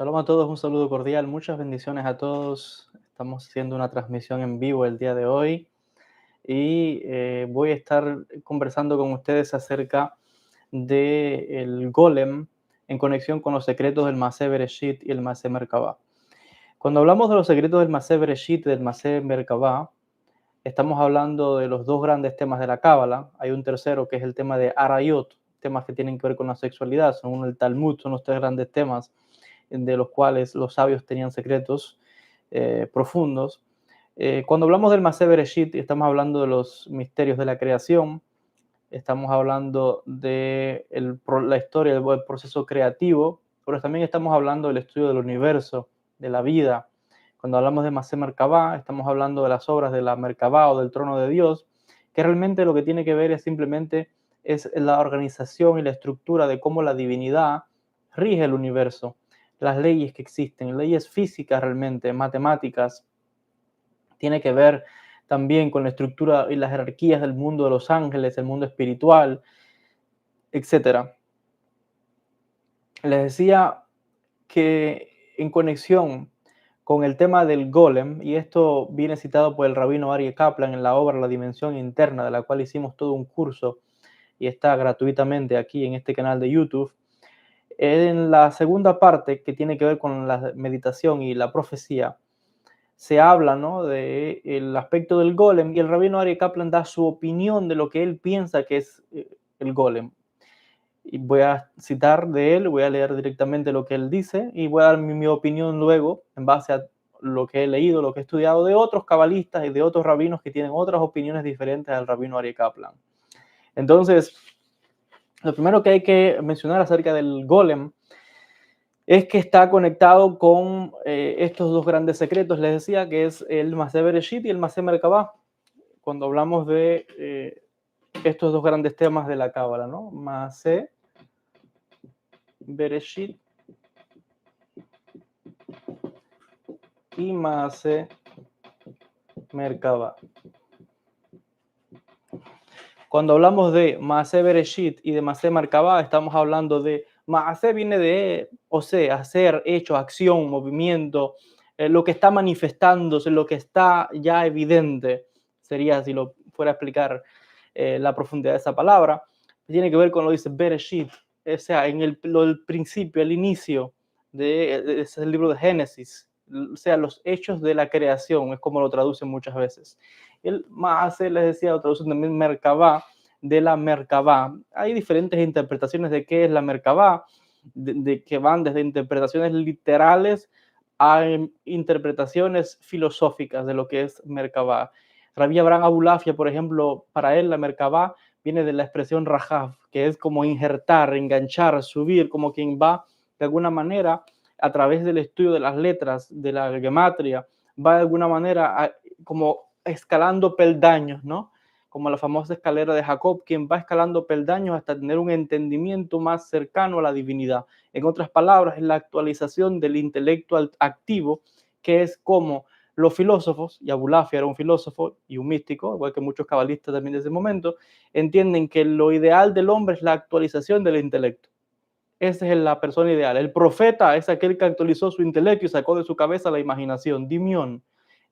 Shalom a todos, un saludo cordial, muchas bendiciones a todos. Estamos haciendo una transmisión en vivo el día de hoy y voy a estar conversando con ustedes acerca del Golem en conexión con los secretos del Masé Bereshit y el Masé Merkabah. Cuando hablamos de los secretos del Masé Bereshit y del Masé Merkabah, estamos hablando de los dos grandes temas de la Cábala. Hay un tercero que es el tema de Arayot, temas que tienen que ver con la sexualidad, son uno el Talmud, son los tres grandes temas de los cuales los sabios tenían secretos profundos. Cuando hablamos del Masé Bereshit, estamos hablando de los misterios de la creación, estamos hablando de la historia del proceso creativo, pero también estamos hablando del estudio del universo, de la vida. Cuando hablamos de Masé Merkabah, estamos hablando de las obras de la Merkabah o del trono de Dios, que realmente lo que tiene que ver es simplemente es la organización y la estructura de cómo la divinidad rige el universo, las leyes que existen, leyes físicas realmente, matemáticas. Tiene que ver también con la estructura y las jerarquías del mundo de los ángeles, el mundo espiritual, etc. Les decía que en conexión con el tema del golem, y esto viene citado por el rabino Aryeh Kaplan en la obra La Dimensión Interna, de la cual hicimos todo un curso y está gratuitamente aquí en este canal de YouTube. En la segunda parte, que tiene que ver con la meditación y la profecía, se habla, ¿no?, del aspecto del golem, y el rabino Aryeh Kaplan da su opinión de lo que él piensa que es el golem. Y voy a citar de él, voy a leer directamente lo que él dice y voy a dar mi opinión luego en base a lo que he leído, lo que he estudiado de otros cabalistas y de otros rabinos que tienen otras opiniones diferentes al rabino Aryeh Kaplan. Entonces, lo primero que hay que mencionar acerca del golem es que está conectado con estos dos grandes secretos, les decía, que es el Masé Bereshit y el Masé Merkabah, cuando hablamos de estos dos grandes temas de la Cábala, ¿no? Masé Bereshit y Masé Merkabah. Cuando hablamos de Masé Bereshit y de Masé Merkabah, estamos hablando de Masé viene de, o sea, hacer, hecho, acción, movimiento, lo que está manifestándose, lo que está ya evidente, sería si lo fuera a explicar la profundidad de esa palabra. Tiene que ver con lo que dice Bereshit, o sea, en el principio, el inicio de ese libro de Génesis, o sea, los hechos de la creación, es como lo traducen muchas veces. El Maase, les decía, lo traducen también Merkabah, de la Merkabah. Hay diferentes interpretaciones de qué es la Merkabah, de que van desde interpretaciones literales a interpretaciones filosóficas de lo que es Merkabah. Rabbi Abraham Abulafia, por ejemplo, para él la Merkabah viene de la expresión rajav, que es como injertar, enganchar, subir, como quien va de alguna manera a través del estudio de las letras, de la gematria, va de alguna manera como escalando peldaños, ¿no? Como la famosa escalera de Jacob, quien va escalando peldaños hasta tener un entendimiento más cercano a la divinidad. En otras palabras, es la actualización del intelecto activo, que es como los filósofos, y Abulafia era un filósofo y un místico, igual que muchos cabalistas también de ese momento, entienden que lo ideal del hombre es la actualización del intelecto. Esa es la persona ideal. El profeta es aquel que actualizó su intelecto y sacó de su cabeza la imaginación. Dimión.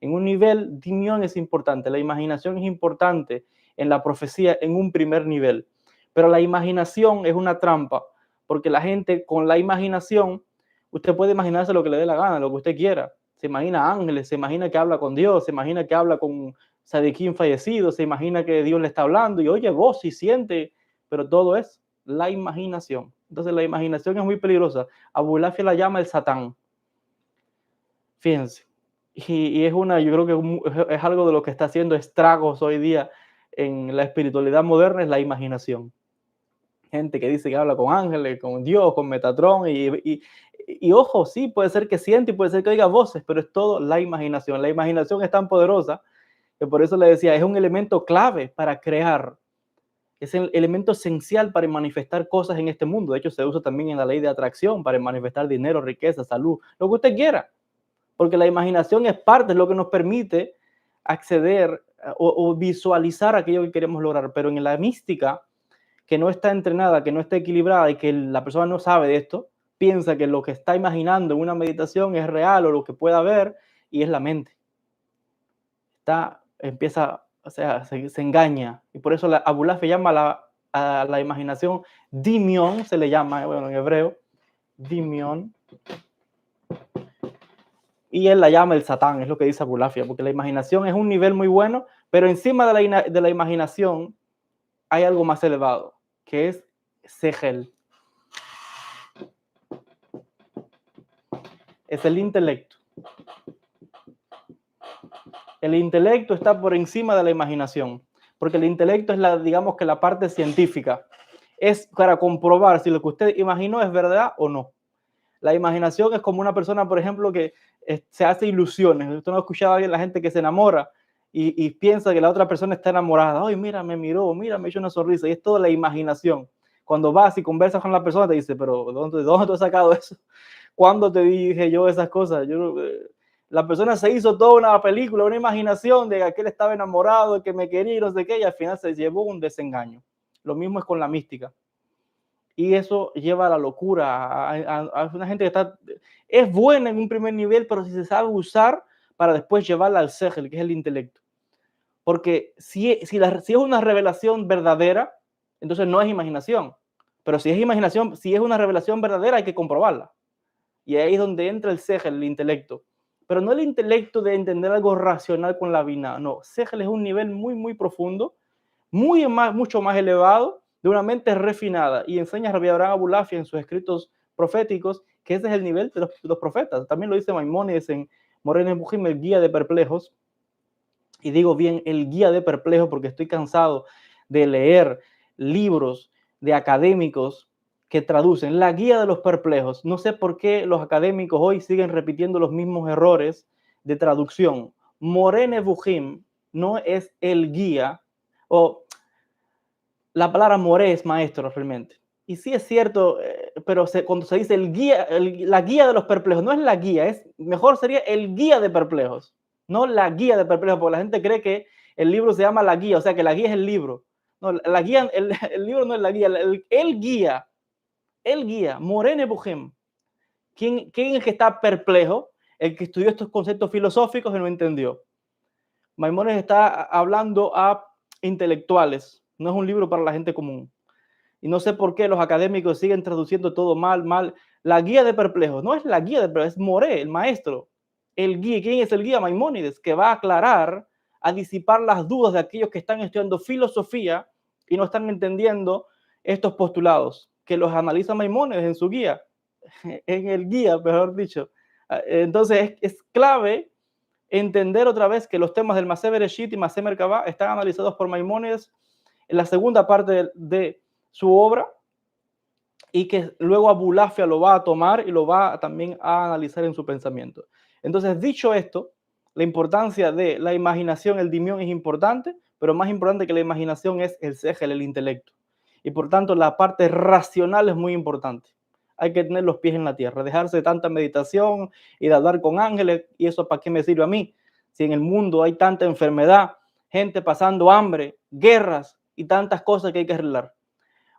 En un nivel, Dimión es importante. La imaginación es importante en la profecía en un primer nivel. Pero la imaginación es una trampa, porque la gente con la imaginación, usted puede imaginarse lo que le dé la gana, lo que usted quiera. Se imagina ángeles, se imagina que habla con Dios, se imagina que habla con Sadiquín fallecido, se imagina que Dios le está hablando y oye voz y siente, pero todo es la imaginación. Entonces la imaginación es muy peligrosa. Abulafia la llama el Satán. Fíjense. Y es yo creo que es algo de lo que está haciendo estragos hoy día en la espiritualidad moderna, es la imaginación. Gente que dice que habla con ángeles, con Dios, con Metatron, y ojo, sí, puede ser que siente y puede ser que oiga voces, pero es todo la imaginación. La imaginación es tan poderosa que por eso le decía, es un elemento clave para crear. Es el elemento esencial para manifestar cosas en este mundo. De hecho, se usa también en la ley de atracción para manifestar dinero, riqueza, salud, lo que usted quiera. Porque la imaginación es parte de lo que nos permite acceder o visualizar aquello que queremos lograr. Pero en la mística, que no está entrenada, que no está equilibrada y que la persona no sabe de esto, piensa que lo que está imaginando en una meditación es real o lo que pueda ver, y es la mente. Empieza, o sea, se engaña. Y por eso Abulafia llama a la imaginación dimion, se le llama, bueno, en hebreo, dimion. Y él la llama el Satán, es lo que dice Abulafia, porque la imaginación es un nivel muy bueno, pero encima de la imaginación hay algo más elevado, que es Segel, es el intelecto. El intelecto está por encima de la imaginación, porque el intelecto es digamos que la parte científica, es para comprobar si lo que usted imaginó es verdad o no. La imaginación es como una persona, por ejemplo, que se hace ilusiones. Usted no ha escuchado a la gente que se enamora y piensa que la otra persona está enamorada. Ay, mira, me miró, mira, me echó una sonrisa. Y es toda la imaginación. Cuando vas y conversas con la persona, te dice, pero ¿de dónde tú has sacado eso? ¿Cuándo te dije yo esas cosas? La persona se hizo toda una película, una imaginación de que aquel estaba enamorado, de que me quería y no sé qué, y al final se llevó un desengaño. Lo mismo es con la mística. Y eso lleva a la locura, a una gente que es buena en un primer nivel, pero si se sabe usar para después llevarla al segel, que es el intelecto. Porque si es una revelación verdadera, entonces no es imaginación. Pero si es imaginación, si es una revelación verdadera, hay que comprobarla. Y ahí es donde entra el segel, el intelecto. Pero no el intelecto de entender algo racional con la vina. No, segel es un nivel muy, muy profundo, mucho más elevado, de una mente refinada. Y enseña Rabbi Abraham Abulafia en sus escritos proféticos que ese es el nivel de los profetas. También lo dice Maimónides en Moreh Nevuchim, el guía de perplejos. Y digo bien el guía de perplejos porque estoy cansado de leer libros de académicos que traducen la guía de los perplejos. No sé por qué los académicos hoy siguen repitiendo los mismos errores de traducción. Moreh Nevuchim no es el guía, o la palabra moré es maestro realmente. Y sí es cierto, pero cuando se dice el guía, la guía de los perplejos, no es la guía, mejor sería el guía de perplejos, no la guía de perplejos, porque la gente cree que el libro se llama la guía, o sea que la guía es el libro. No, la guía, el libro no es la guía, el guía, Moreh Nevuchim. ¿Quién es el que está perplejo? El que estudió estos conceptos filosóficos y no entendió. Maimónides está hablando a intelectuales, no es un libro para la gente común. Y no sé por qué los académicos siguen traduciendo todo mal. La guía de perplejos, no es la guía de perplejos, es Moré, el maestro. El guía, ¿quién es el guía? Maimónides, que va a aclarar, a disipar las dudas de aquellos que están estudiando filosofía y no están entendiendo estos postulados, que los analiza Maimónides en su guía, en el guía, mejor dicho. Entonces es clave entender otra vez que los temas del Masé Bereshit y Masé Merkabah están analizados por Maimónides en la segunda parte de su obra y que luego Abulafia lo va a tomar y lo va también a analizar en su pensamiento. Entonces, dicho esto, la importancia de la imaginación, el dimión es importante, pero más importante que la imaginación es el segel, el intelecto. Y por tanto, la parte racional es muy importante. Hay que tener los pies en la tierra, dejarse de tanta meditación y de hablar con ángeles. ¿Y eso para qué me sirve a mí? Si en el mundo hay tanta enfermedad, gente pasando hambre, guerras y tantas cosas que hay que arreglar.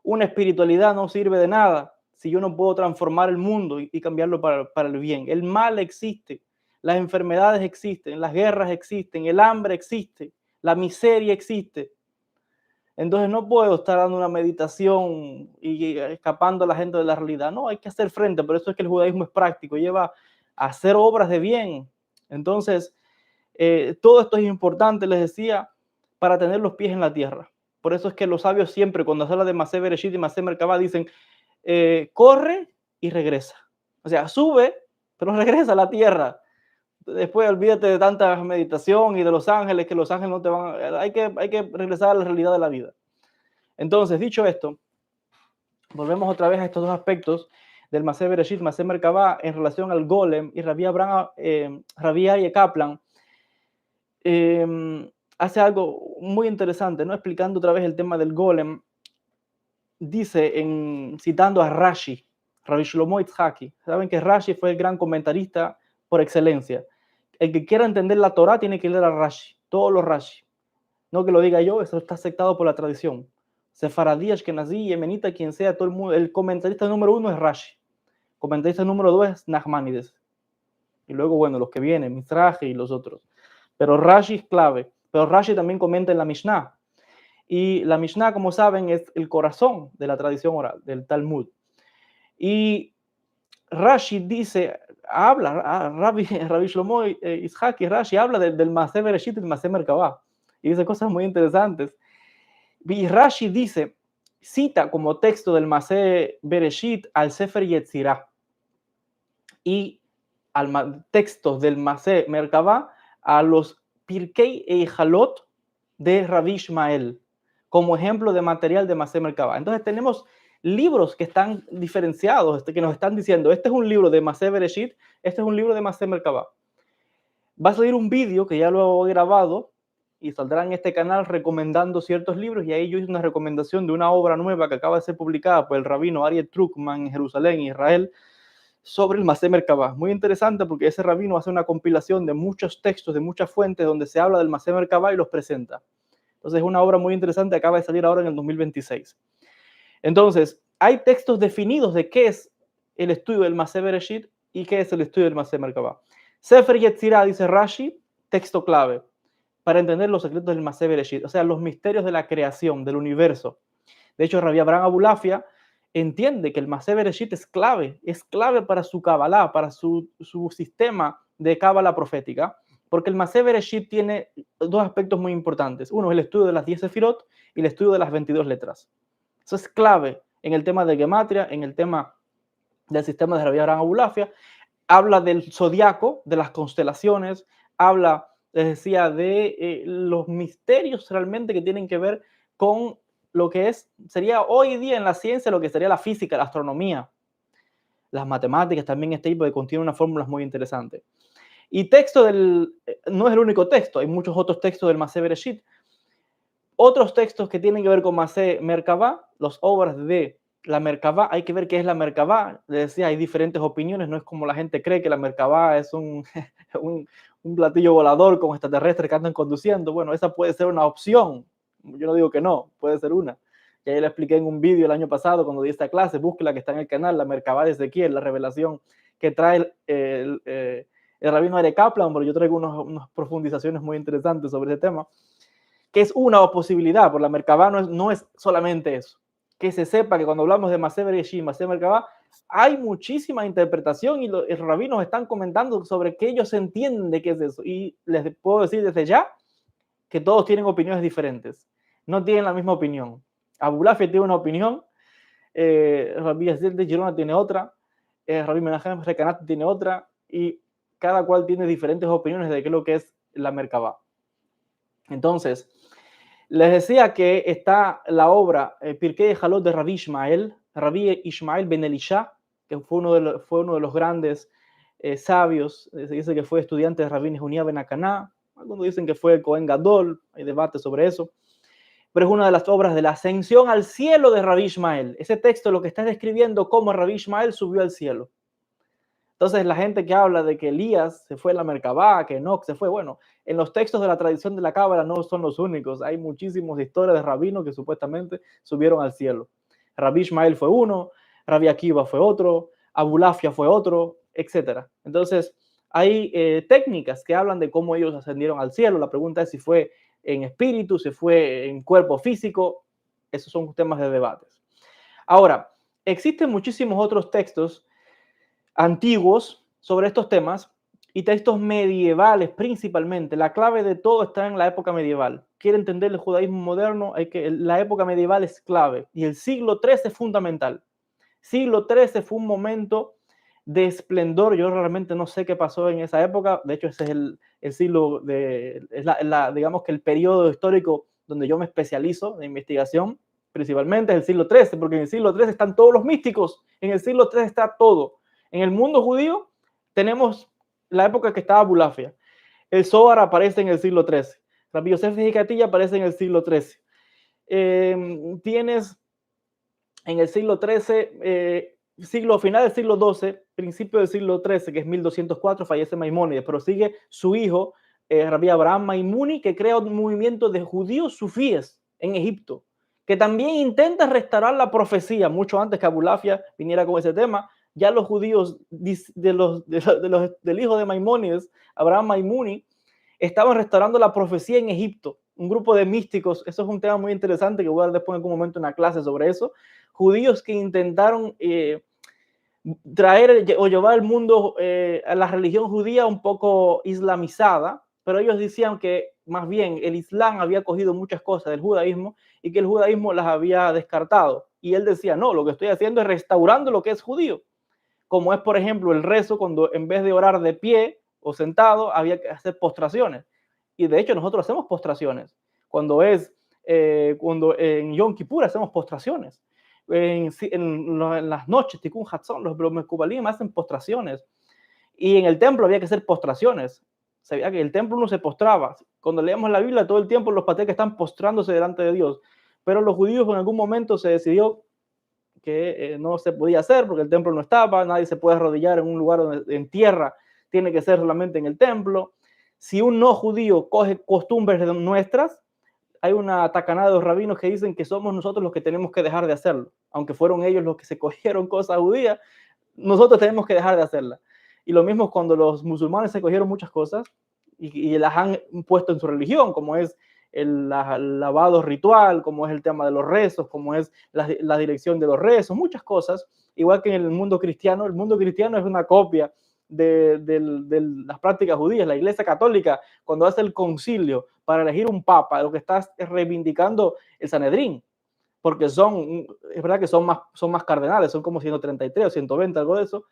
Una espiritualidad no sirve de nada si yo no puedo transformar el mundo y cambiarlo para el bien. El mal existe, las enfermedades existen, las guerras existen, el hambre existe, la miseria existe. Entonces no puedo estar dando una meditación y escapando a la gente de la realidad. No, hay que hacer frente. Por eso es que el judaísmo es práctico, lleva a hacer obras de bien. Entonces, todo esto es importante, les decía, para tener los pies en la tierra. Por eso es que los sabios siempre, cuando se habla de Masé Bereshit y Masé Merkabah, dicen, corre y regresa. O sea, sube, pero regresa a la tierra. Después olvídate de tanta meditación y de los ángeles, que los ángeles no te van a... Hay que regresar a la realidad de la vida. Entonces, dicho esto, volvemos otra vez a estos dos aspectos del Masé Bereshit, Masé Merkabah, en relación al Golem y Rabbi Aryeh Kaplan. Hace algo muy interesante, ¿no? Explicando otra vez el tema del Golem. Dice, citando a Rashi, Rabbi Shlomo Itzhaki. Saben que Rashi fue el gran comentarista por excelencia. El que quiera entender la Torah tiene que leer a Rashi, todos los Rashi. No que lo diga yo, eso está aceptado por la tradición. Sefaradí, Ashkenazí, Yemenita, quien sea, todo el mundo, el comentarista número uno es Rashi. comentarista número 2 es Nachmanides. Y luego, bueno, los que vienen, Mizrahi y los otros. Pero Rashi es clave. Pero Rashi también comenta en la Mishnah. Y la Mishnah, como saben, es el corazón de la tradición oral, del Talmud. Y Rashi dice, Rabbi Shlomo Ishaq y Rashi habla del Masé Bereshit y del Masé Merkabah. Y dice cosas muy interesantes. Y Rashi dice, cita como texto del Masé Bereshit al Sefer Yetzirah y al texto del Masé Merkabah a los Pirkei e Jalot de Rabbi Ishmael como ejemplo de material de Masé Merkabah. Entonces tenemos libros que están diferenciados, que nos están diciendo, este es un libro de Masé Bereshit, este es un libro de Masé Merkabah. Va a salir un vídeo que ya lo he grabado y saldrá en este canal recomendando ciertos libros, y ahí yo hice una recomendación de una obra nueva que acaba de ser publicada por el rabino Ariel Truckman en Jerusalén, Israel, sobre el Masé Merkabah. Muy interesante porque ese rabino hace una compilación de muchos textos, de muchas fuentes donde se habla del Masé Merkabah y los presenta. Entonces es una obra muy interesante, acaba de salir ahora en el 2026. Entonces, hay textos definidos de qué es el estudio del Masé Bereshit y qué es el estudio del Masé Merkabah. Sefer Yetzirah, dice Rashi, texto clave para entender los secretos del Masé Bereshit, o sea, los misterios de la creación, del universo. De hecho, Rabbi Abraham Abulafia entiende que el Masé Bereshit es clave para su Kabbalah, para su sistema de Kabbalah profética, porque el Masé Bereshit tiene dos aspectos muy importantes. Uno es el estudio de las 10 sefirot y el estudio de las 22 letras. Eso es clave en el tema de Gematria, en el tema del sistema de Rabbi Abraham Abulafia. Habla del zodiaco, de las constelaciones, habla, les decía, de los misterios realmente que tienen que ver con lo que sería hoy día en la ciencia, lo que sería la física, la astronomía, las matemáticas, también este tipo que contiene unas fórmulas muy interesantes. Y texto no es el único texto, hay muchos otros textos del Masé Bereshit. Otros textos que tienen que ver con Masé Merkabah, las obras de la Merkabah, hay que ver qué es la Merkabah. Les decía, hay diferentes opiniones, no es como la gente cree que la Merkabah es un platillo volador con extraterrestres que andan conduciendo. Bueno, esa puede ser una opción, yo no digo que no, puede ser una. Ya la expliqué en un vídeo el año pasado cuando di esta clase, búsquela que está en el canal, la Merkabah de Ezequiel, la revelación que trae el rabino Are Kaplan, pero yo traigo unas profundizaciones muy interesantes sobre ese tema, que es una posibilidad, por la Merkabah no es solamente eso. Que se sepa que cuando hablamos de Masé Bereshit, Masé Merkabah, hay muchísima interpretación y los rabinos están comentando sobre qué ellos entienden de qué es eso. Y les puedo decir desde ya que todos tienen opiniones diferentes. No tienen la misma opinión. Abulafia tiene una opinión, Rabbi Yaziel de Girona tiene otra, Rabbi Menachem Recanat tiene otra, y cada cual tiene diferentes opiniones de qué es lo que es la Merkabah. Entonces, les decía que está la obra Pirkei Jalot de Rabbi Ishmael ben Elisha, que fue uno de los grandes sabios. Se dice que fue estudiante de Rabbi Nehunia ben Akaná. Algunos dicen que fue el Cohen Gadol, hay debate sobre eso. Pero es una de las obras de la ascensión al cielo de Rabbi Ishmael. Ese texto lo que está describiendo cómo Rabbi Ishmael subió al cielo. Entonces, la gente que habla de que Elías se fue a la Merkabah, que Enoch se fue, bueno, en los textos de la tradición de la Cábala no son los únicos. Hay muchísimas historias de rabinos que supuestamente subieron al cielo. Rabbi Ishmael fue uno, Rabbi Akiva fue otro, Abulafia fue otro, etc. Entonces, hay técnicas que hablan de cómo ellos ascendieron al cielo. La pregunta es si fue en espíritu, si fue en cuerpo físico. Esos son temas de debates. Ahora, existen muchísimos otros textos antiguos sobre estos temas y textos medievales principalmente. La clave de todo está en la época medieval. Quiere entender el judaísmo moderno, la época medieval es clave y el siglo XIII es fundamental. Siglo XIII fue un momento de esplendor. Yo realmente no sé qué pasó en esa época. De hecho, ese es el siglo digamos que el periodo histórico donde yo me especializo en investigación, principalmente es el siglo XIII, porque en el siglo XIII están todos los místicos, en el siglo XIII está todo. En el mundo judío tenemos la época que estaba Abulafia. El Zohar aparece en el siglo XIII. Rabbi Yosef de Hicatilla aparece en el siglo XIII. Tienes en el siglo XIII, final del siglo XII, principio del siglo XIII, que es 1204, fallece Maimónides, pero sigue su hijo, Rabbi Abraham Maimuni, que crea un movimiento de judíos sufíes en Egipto, que también intenta restaurar la profecía, mucho antes que Abulafia viniera con ese tema. Ya los judíos del hijo de Maimónides, Abraham Maimuni, estaban restaurando la profecía en Egipto. Un grupo de místicos, eso es un tema muy interesante que voy a dar después en algún momento una clase sobre eso. Judíos que intentaron traer o llevar el mundo a la religión judía un poco islamizada, pero ellos decían que más bien el Islam había cogido muchas cosas del judaísmo y que el judaísmo las había descartado. Y él decía, no, lo que estoy haciendo es restaurando lo que es judío, como es, por ejemplo, el rezo, cuando en vez de orar de pie o sentado, había que hacer postraciones. Y de hecho nosotros hacemos postraciones. Cuando en Yom Kippur hacemos postraciones. En las noches, Tikkun Hatzon, los Mekubalim hacen postraciones. Y en el templo había que hacer postraciones. Sabía que el templo no se postraba. Cuando leemos la Biblia, todo el tiempo los patriarcas están postrándose delante de Dios. Pero los judíos en algún momento se decidió que no se podía hacer porque el templo no estaba, nadie se puede arrodillar en un lugar donde, en tierra, tiene que ser solamente en el templo. Si un no judío coge costumbres nuestras, hay una tacanada de los rabinos que dicen que somos nosotros los que tenemos que dejar de hacerlo, aunque fueron ellos los que se cogieron cosas judías, nosotros tenemos que dejar de hacerlas. Y lo mismo cuando los musulmanes se cogieron muchas cosas y las han puesto en su religión, como es el lavado ritual, como es el tema de los rezos, como es la dirección de los rezos, muchas cosas, igual que en el mundo cristiano es una copia de las prácticas judías. La Iglesia Católica, cuando hace el concilio para elegir un papa, lo que está es reivindicando el Sanedrín, porque es verdad que son más cardenales, son como 133 o 120, algo de eso,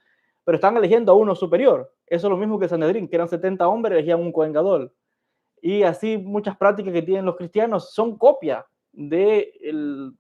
pero están eligiendo a uno superior. Eso es lo mismo que el Sanedrín, que eran 70 hombres, elegían un Cohen Gadol. Y así muchas prácticas que tienen los cristianos son copia de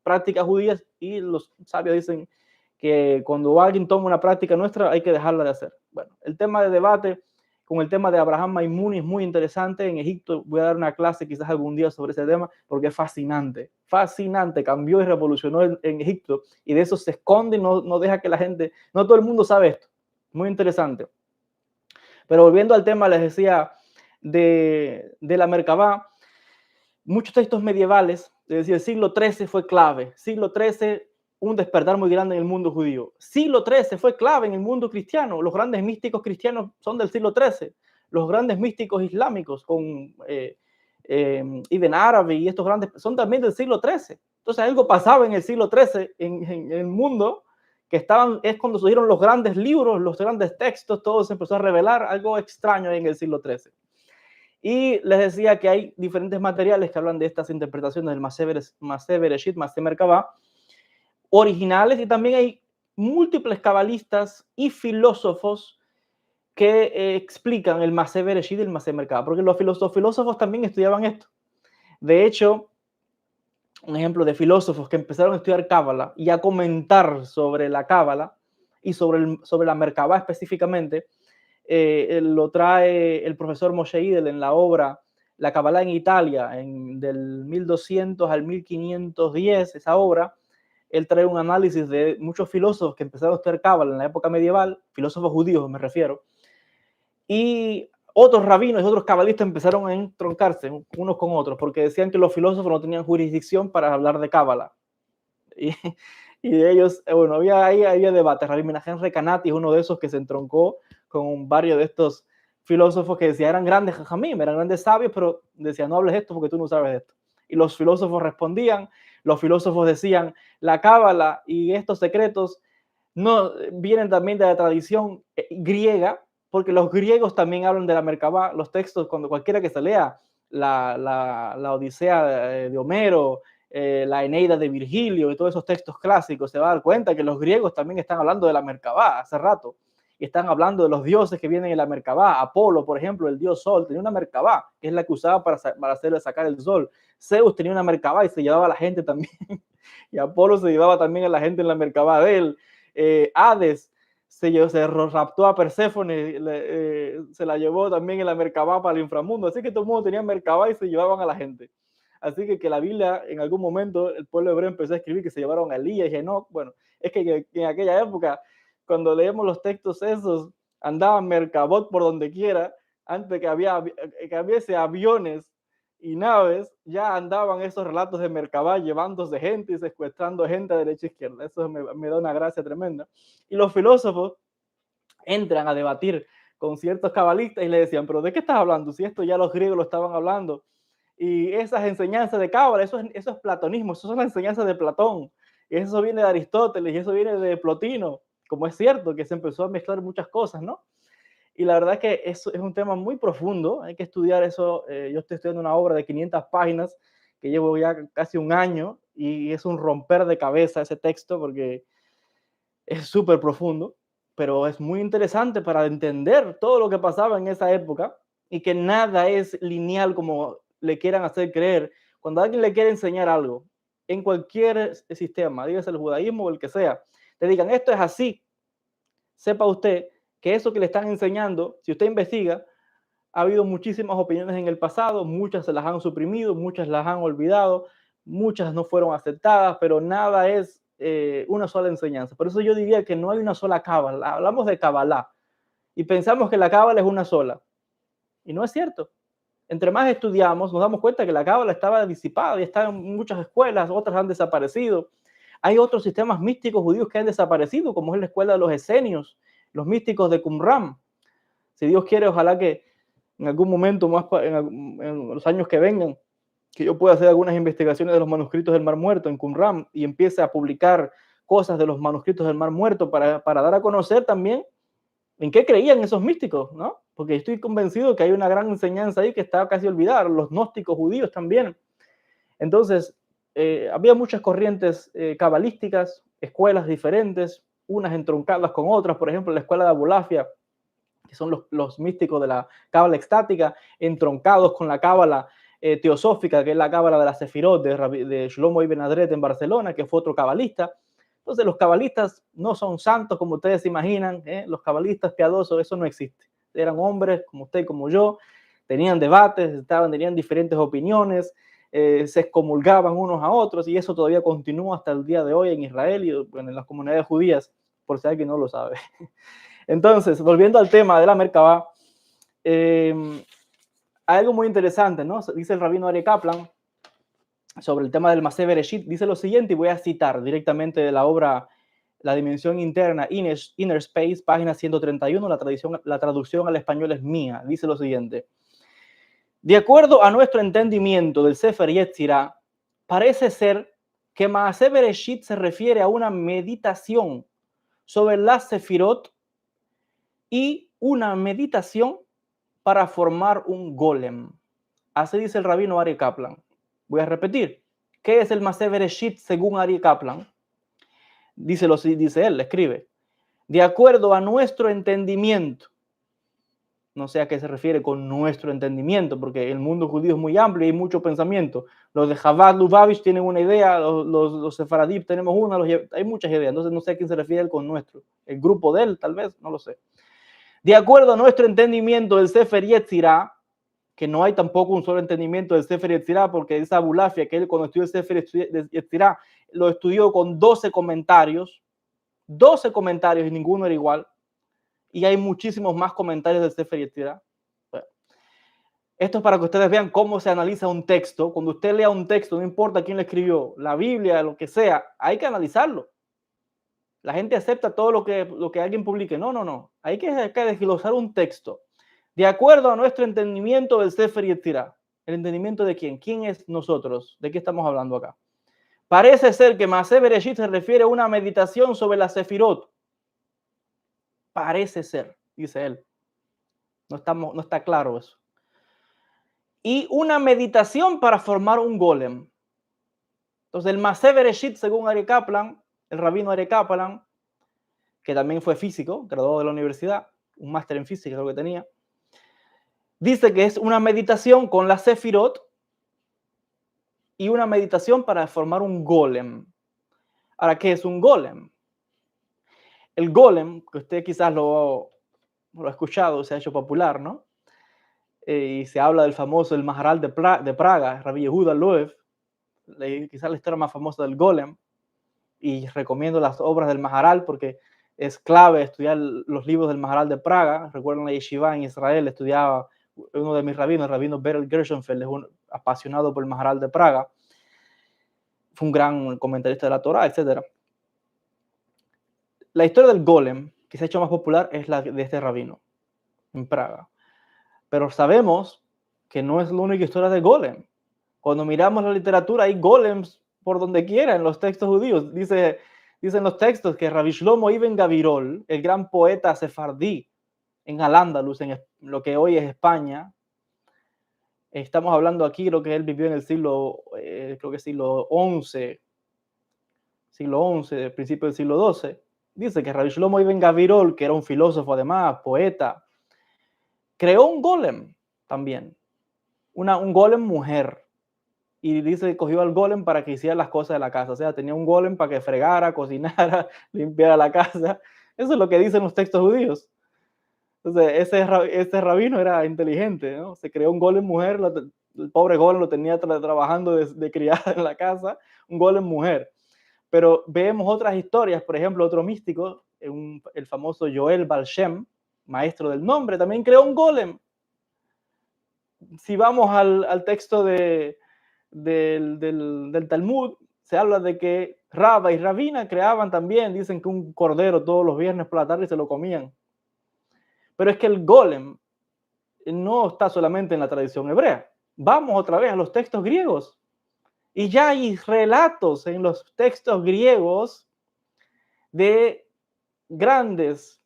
prácticas judías, y los sabios dicen que cuando alguien toma una práctica nuestra hay que dejarla de hacer. Bueno, el tema de debate con el tema de Abraham Maimuni es muy interesante. En Egipto voy a dar una clase quizás algún día sobre ese tema porque es fascinante, fascinante, cambió y revolucionó en Egipto, y de eso se esconde y no deja que la gente, no todo el mundo sabe esto, muy interesante. Pero volviendo al tema, les decía de la Merkabah, muchos textos medievales, es decir, el siglo XIII fue clave, siglo XIII un despertar muy grande en el mundo judío, siglo XIII fue clave en el mundo cristiano, los grandes místicos cristianos son del siglo XIII, los grandes místicos islámicos con Ibn Arabi y estos grandes son también del siglo XIII. Entonces algo pasaba en el siglo XIII en el mundo que es cuando surgieron los grandes libros, los grandes textos, todo se empezó a revelar, algo extraño en el siglo XIII. Y les decía que hay diferentes materiales que hablan de estas interpretaciones del Masé Bereshit, Masé Merkabah, originales, y también hay múltiples cabalistas y filósofos que explican el Masé Bereshit y el Masé Merkabah, porque los filósofos también estudiaban esto. De hecho, un ejemplo de filósofos que empezaron a estudiar Cábala y a comentar sobre la Cábala y sobre la Merkabah específicamente, lo trae el profesor Moshe Idel en la obra La Cábala en Italia, del 1200 al 1510, esa obra. Él trae un análisis de muchos filósofos que empezaron a estudiar Cábala en la época medieval, filósofos judíos me refiero, y otros rabinos y otros cabalistas empezaron a entroncarse unos con otros porque decían que los filósofos no tenían jurisdicción para hablar de Cábala. Y, y de ellos, bueno, había debate. Rabbi Menachem Recanati es uno de esos que se entroncó con varios de estos filósofos que decían eran grandes jajamim, eran grandes sabios, pero decían no hables de esto porque tú no sabes de esto. Y los filósofos respondían, los filósofos decían la Cábala y estos secretos no vienen también de la tradición griega, porque los griegos también hablan de la Merkabah, los textos, cuando cualquiera que se lea la Odisea de Homero, la Eneida de Virgilio y todos esos textos clásicos, se va a dar cuenta que los griegos también están hablando de la Merkabah hace rato, y están hablando de los dioses que vienen en la Merkabah. Apolo, por ejemplo, el dios Sol, tenía una Merkabah, que es la que usaba para hacerle sacar el sol. Zeus tenía una Merkabah y se llevaba a la gente también, y Apolo se llevaba también a la gente en la Merkabah de él. Hades se raptó a Perséfone, se la llevó también en la Merkabah para el inframundo, así que todo el mundo tenía Merkabah y se llevaban a la gente. Así que la Biblia, en algún momento, el pueblo hebreo empezó a escribir que se llevaron a Elías y Enoch. Bueno, es que en aquella época, cuando leemos los textos esos, andaban Merkabot por donde quiera, antes que hubiese aviones y naves, ya andaban esos relatos de Merkabah llevándose gente y secuestrando gente a derecha e izquierda. Eso me da una gracia tremenda. Y los filósofos entran a debatir con ciertos cabalistas y le decían, pero ¿de qué estás hablando? Si esto ya los griegos lo estaban hablando. Y esas enseñanzas de Cábala, eso es platonismo, eso son las enseñanzas de Platón. Y eso viene de Aristóteles y eso viene de Plotino, como es cierto que se empezó a mezclar muchas cosas, ¿no? Y la verdad es que eso es un tema muy profundo, hay que estudiar eso. Yo estoy estudiando una obra de 500 páginas que llevo ya casi un año y es un romper de cabeza ese texto porque es súper profundo, pero es muy interesante para entender todo lo que pasaba en esa época y que nada es lineal como le quieran hacer creer. Cuando alguien le quiere enseñar algo en cualquier sistema, dígase el judaísmo o el que sea, te digan esto es así, sepa usted que eso que le están enseñando, si usted investiga, ha habido muchísimas opiniones en el pasado, muchas se las han suprimido, muchas las han olvidado, muchas no fueron aceptadas, pero nada es una sola enseñanza. Por eso yo diría que no hay una sola cábala. Hablamos de Kabbalah y pensamos que la cábala es una sola. Y no es cierto. Entre más estudiamos, nos damos cuenta que la cábala estaba disipada y está en muchas escuelas, otras han desaparecido. Hay otros sistemas místicos judíos que han desaparecido, como es la escuela de los esenios, los místicos de Qumran. Si Dios quiere, ojalá que en algún momento más en los años que vengan, que yo pueda hacer algunas investigaciones de los manuscritos del Mar Muerto en Qumran y empiece a publicar cosas de los manuscritos del Mar Muerto para dar a conocer también en qué creían esos místicos, ¿no? Porque estoy convencido que hay una gran enseñanza ahí que está casi olvidada, los gnósticos judíos también. Entonces, había muchas corrientes cabalísticas, escuelas diferentes, unas entroncadas con otras, por ejemplo, la escuela de Abulafia, que son los místicos de la cábala extática, entroncados con la cábala teosófica, que es la cábala de la Sefirot de Shlomo Ibn Adret en Barcelona, que fue otro cabalista. Entonces, los cabalistas no son santos como ustedes se imaginan, los cabalistas piadosos, eso no existe. Eran hombres como usted y como yo, tenían debates, tenían diferentes opiniones, se excomulgaban unos a otros, y eso todavía continúa hasta el día de hoy en Israel y en las comunidades judías, por si alguien no lo sabe. Entonces, volviendo al tema de la Merkabah, hay algo muy interesante, ¿no? Dice el rabino Aryeh Kaplan sobre el tema del Maseh Bereshit, dice lo siguiente, y voy a citar directamente de la obra La Dimensión Interna, Inner Space, página 131, la traducción al español es mía, dice lo siguiente. De acuerdo a nuestro entendimiento del Sefer Yetzirah, parece ser que Maseh Bereshit se refiere a una meditación sobre las Sefirot y una meditación para formar un golem. Así dice el rabino Aryeh Kaplan. Voy a repetir. ¿Qué es el Maseh Bereshit según Aryeh Kaplan? Dice él, escribe. De acuerdo a nuestro entendimiento. No sé a qué se refiere con nuestro entendimiento, porque el mundo judío es muy amplio y hay mucho pensamiento. Los de Chabad Lubavitch tienen una idea, los sefaradí tenemos una, hay muchas ideas. Entonces no sé a quién se refiere él con nuestro. El grupo de él, tal vez, no lo sé. De acuerdo a nuestro entendimiento del Sefer Yetzirah, que no hay tampoco un solo entendimiento del Sefer Yetzirah, porque esa Abulafia, que él cuando estudió el Sefer Yetzirah, lo estudió con 12 comentarios y ninguno era igual, y hay muchísimos más comentarios del Sefer Yetzirah. Bueno, esto es para que ustedes vean cómo se analiza un texto. Cuando usted lea un texto, no importa quién lo escribió, la Biblia, lo que sea, hay que analizarlo. La gente acepta todo lo que alguien publique. No. Hay que desglosar un texto. De acuerdo a nuestro entendimiento del Sefer Yetzirah. ¿El entendimiento de quién? ¿Quién es nosotros? ¿De qué estamos hablando acá? Parece ser que Maseh Bereshit se refiere a una meditación sobre la Sefirot. Parece ser, dice él. No está claro eso. Y una meditación para formar un golem. Entonces, el Maseh Bereshit, según Aryeh Kaplan, el rabino Aryeh Kaplan, que también fue físico, graduado de la universidad, un máster en física es lo que tenía, dice que es una meditación con la Sefirot y una meditación para formar un golem. Ahora, ¿qué es un golem? El golem, que usted quizás lo ha escuchado, se ha hecho popular, ¿no? Y se habla del famoso, el Maharal de Praga, Rabbi Yehuda Loev, quizás la historia más famosa del golem, y recomiendo las obras del Maharal porque es clave estudiar los libros del Maharal de Praga. Recuerden la yeshiva en Israel, estudiaba uno de mis rabinos, el rabino Berel Gershenfeld, es un apasionado por el Maharal de Praga, fue un gran comentarista de la Torá, etc. La historia del golem, que se ha hecho más popular, es la de este rabino en Praga. Pero sabemos que no es la única historia de golem. Cuando miramos la literatura, hay golems por donde quiera en los textos judíos. Dicen los textos que Rabbi Shlomo Ibn Gavirol, el gran poeta sefardí en Al-Ándalus, en lo que hoy es España, estamos hablando aquí lo que él vivió en el siglo, creo que siglo XI, principio del siglo XII. Dice que Rabbi Shlomo Ibn Gavirol, que era un filósofo además, poeta, creó un golem también, un golem mujer. Y dice que cogió al golem para que hiciera las cosas de la casa. O sea, tenía un golem para que fregara, cocinara, limpiara la casa. Eso es lo que dicen los textos judíos. Entonces, ese rabino era inteligente, ¿no? Se creó un golem mujer, el pobre golem lo tenía trabajando de criada en la casa, un golem mujer. Pero vemos otras historias, por ejemplo, otro místico, el famoso Joel Baal Shem, maestro del nombre, también creó un golem. Si vamos al texto del Talmud, se habla de que Rabba y Rabina creaban también, dicen que un cordero todos los viernes por la tarde se lo comían. Pero es que el golem no está solamente en la tradición hebrea. Vamos otra vez a los textos griegos. Y ya hay relatos en los textos griegos de grandes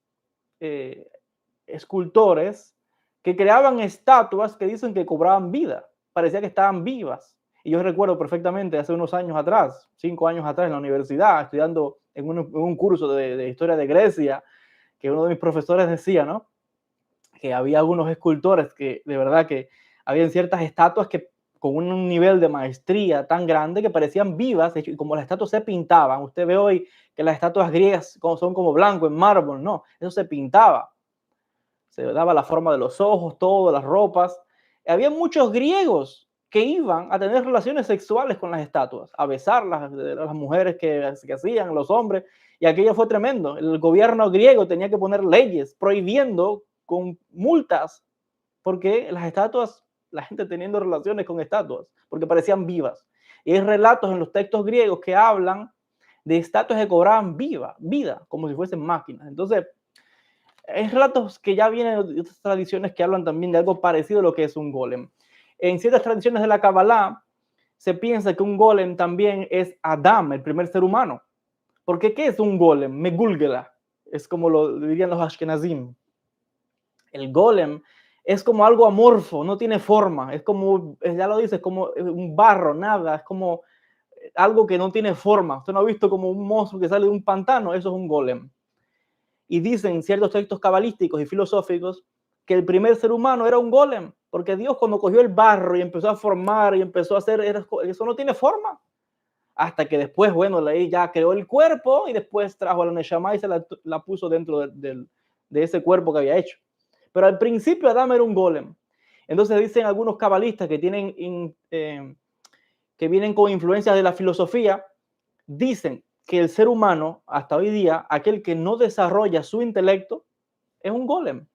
escultores que creaban estatuas que dicen que cobraban vida. Parecía que estaban vivas. Y yo recuerdo perfectamente hace unos años atrás, 5 años atrás en la universidad, estudiando en un curso de historia de Grecia, que uno de mis profesores decía, ¿no? Que había algunos escultores que de verdad que habían ciertas estatuas que con un nivel de maestría tan grande que parecían vivas, y como las estatuas se pintaban, usted ve hoy que las estatuas griegas son como blanco en mármol, no, eso se pintaba, se daba la forma de los ojos, todo, las ropas. Había muchos griegos que iban a tener relaciones sexuales con las estatuas, a besarlas, las mujeres que hacían, los hombres, y aquello fue tremendo. El gobierno griego tenía que poner leyes prohibiendo con multas, porque las estatuas, la gente teniendo relaciones con estatuas, porque parecían vivas. Y hay relatos en los textos griegos que hablan de estatuas que cobraban vida, como si fuesen máquinas. Entonces, hay relatos que ya vienen de otras tradiciones que hablan también de algo parecido a lo que es un golem. En ciertas tradiciones de la Kabbalah se piensa que un golem también es Adam, el primer ser humano. Porque ¿qué es un golem? Megulgela. Es como lo dirían los Ashkenazim. El golem es como algo amorfo, no tiene forma. Es como, ya lo dice, es como un barro, nada. Es como algo que no tiene forma. Usted no ha visto como un monstruo que sale de un pantano. Eso es un golem. Y dicen ciertos textos cabalísticos y filosóficos que el primer ser humano era un golem, porque Dios cuando cogió el barro y empezó a formar y empezó a hacer, eso no tiene forma. Hasta que después, bueno, ahí ya creó el cuerpo y después trajo a la Neshama y se la puso dentro de ese cuerpo que había hecho. Pero al principio Adán era un golem. Entonces dicen algunos cabalistas que que vienen con influencias de la filosofía, dicen que el ser humano, hasta hoy día, aquel que no desarrolla su intelecto, es un golem.